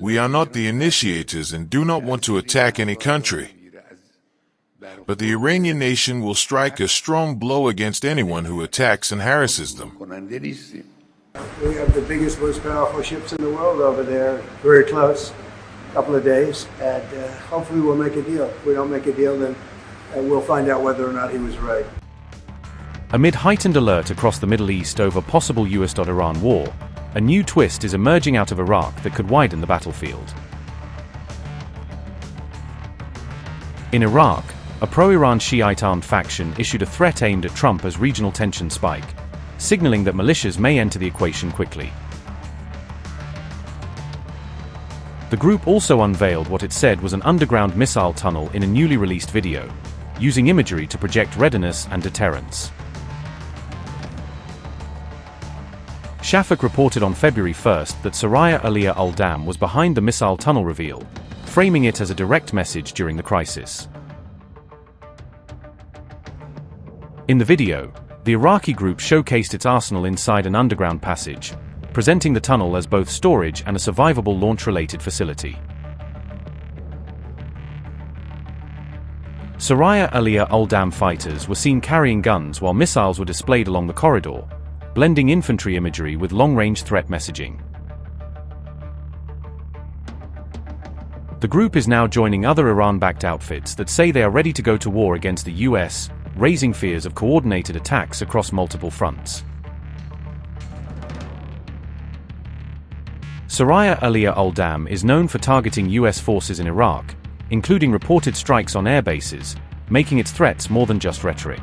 We are not the initiators and do not want to attack any country. But the Iranian nation will strike a strong blow against anyone who attacks and harasses them. We have the biggest, most powerful ships in the world over there, very close, a couple of days, and hopefully we'll make a deal. If we don't make a deal, then we'll find out whether or not he was right. Amid heightened alert across the Middle East over possible US-Iran war, a new twist is emerging out of Iraq that could widen the battlefield. In Iraq, a pro-Iran Shiite armed faction issued a threat aimed at Trump as regional tensions spike, signaling that militias may enter the equation quickly. The group also unveiled what it said was an underground missile tunnel in a newly released video, using imagery to project readiness and deterrence. Shafak reported on February 1st that Soraya Aliyah al-Dam was behind the missile tunnel reveal, framing it as a direct message during the crisis. In the video, the Iraqi group showcased its arsenal inside an underground passage, presenting the tunnel as both storage and a survivable launch-related facility. Soraya Aliyah al-Dam fighters were seen carrying guns while missiles were displayed along the corridor, blending infantry imagery with long-range threat messaging. The group is now joining other Iran-backed outfits that say they are ready to go to war against the US, raising fears of coordinated attacks across multiple fronts. Soraya Aliyah al-Dam is known for targeting US forces in Iraq, including reported strikes on air bases, making its threats more than just rhetoric.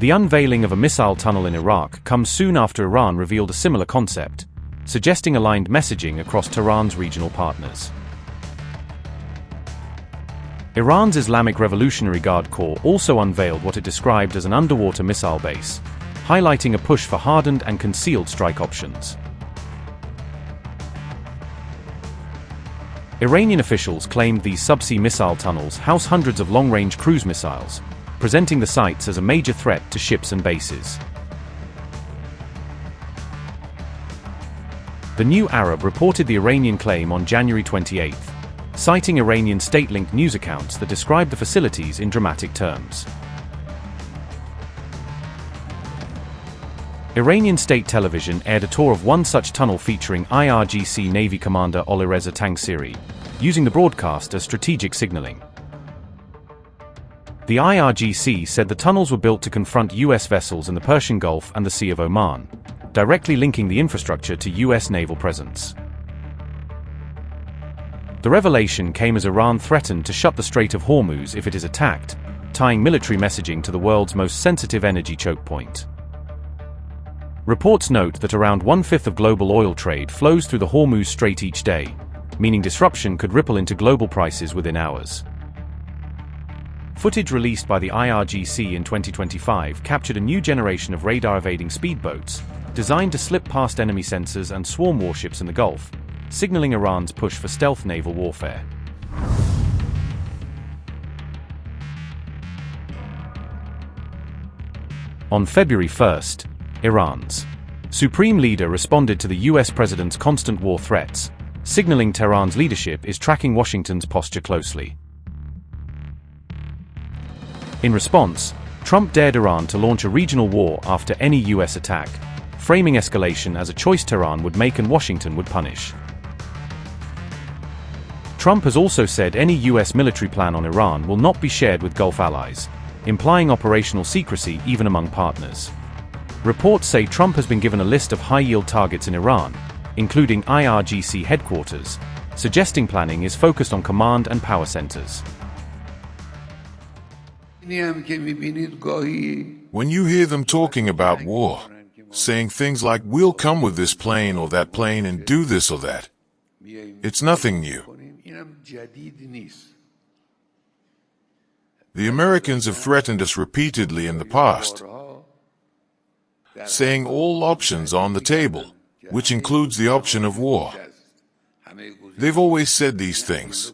The unveiling of a missile tunnel in Iraq comes soon after Iran revealed a similar concept, suggesting aligned messaging across Tehran's regional partners. Iran's Islamic Revolutionary Guard Corps also unveiled what it described as an underwater missile base, highlighting a push for hardened and concealed strike options. Iranian officials claimed these subsea missile tunnels house hundreds of long-range cruise missiles, presenting the sites as a major threat to ships and bases. The New Arab reported the Iranian claim on January 28, citing Iranian state-linked news accounts that described the facilities in dramatic terms. Iranian state television aired a tour of one such tunnel featuring IRGC Navy Commander Alireza Tangsiri, using the broadcast as strategic signaling. The IRGC said the tunnels were built to confront US vessels in the Persian Gulf and the Sea of Oman, directly linking the infrastructure to US naval presence. The revelation came as Iran threatened to shut the Strait of Hormuz if it is attacked, tying military messaging to the world's most sensitive energy choke point. Reports note that around 1/5 of global oil trade flows through the Hormuz Strait each day, meaning disruption could ripple into global prices within hours. Footage released by the IRGC in 2025 captured a new generation of radar-evading speedboats, designed to slip past enemy sensors and swarm warships in the Gulf, signaling Iran's push for stealth naval warfare. On February 1st, Iran's supreme leader responded to the US president's constant war threats, signaling Tehran's leadership is tracking Washington's posture closely. In response, Trump dared Iran to launch a regional war after any US attack, framing escalation as a choice Tehran would make and Washington would punish. Trump has also said any US military plan on Iran will not be shared with Gulf allies, implying operational secrecy even among partners. Reports say Trump has been given a list of high-yield targets in Iran, including IRGC headquarters, suggesting planning is focused on command and power centers. When you hear them talking about war, saying things like, we'll come with this plane or that plane and do this or that, it's nothing new. The Americans have threatened us repeatedly in the past, saying all options on the table, which includes the option of war. They've always said these things.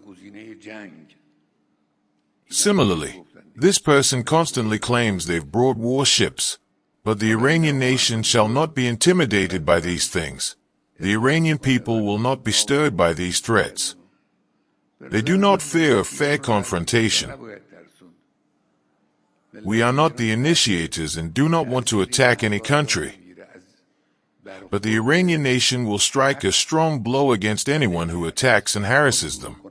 Similarly, this person constantly claims they've brought warships, But the Iranian nation shall not be intimidated by these things. The Iranian people will not be stirred by these threats. They do not fear fair confrontation. We are not the initiators and do not want to attack any country. But the Iranian nation will strike a strong blow against anyone who attacks and harasses them.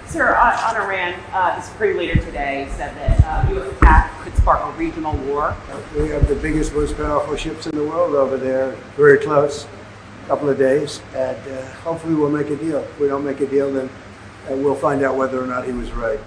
Sir, on Iran, the Supreme Leader today said that U.S. attack could spark a regional war. We have the biggest, most powerful ships in the world over there, very close, a couple of days, and hopefully we'll make a deal. If we don't make a deal, then we'll find out whether or not he was right.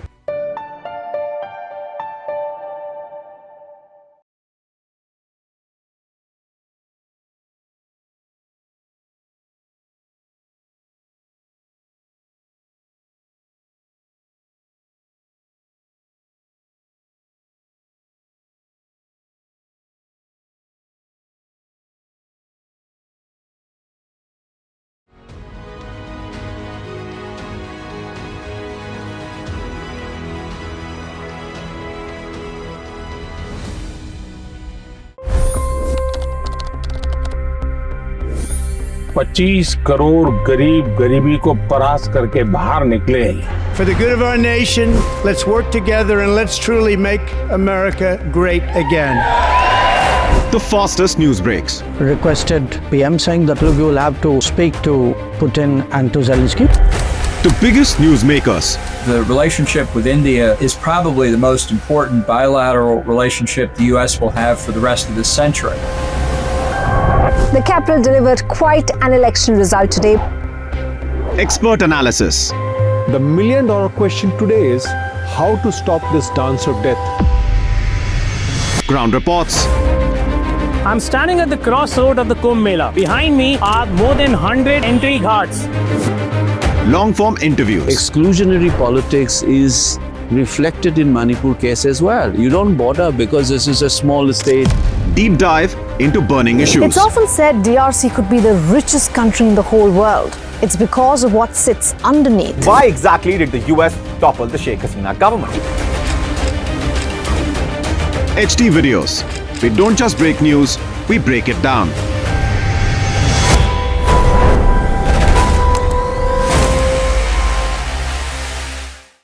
$25 crore गरीब गरीबी को परास्त करके बाहर निकले। For the good of our nation, let's work together and let's truly make America great again. The fastest news breaks. Requested PM saying that look, you will have to speak to Putin and to Zelensky. The biggest news makers. The relationship with India is probably the most important bilateral relationship the U.S. will have for the rest of this century. The capital delivered quite an election result today. Expert analysis. The million-dollar question today is how to stop this dance of death. Ground reports. I'm standing at the crossroad of the Kumbh Mela. Behind me are more than 100 entry guards. Long-form interviews. Exclusionary politics is reflected in Manipur case as well. You don't bother because this is a small state. Deep dive into burning issues. It's often said DRC could be the richest country in the whole world. It's because of what sits underneath. Why exactly did the US topple the Sheikh Hasina government? HD videos. We don't just break news, we break it down.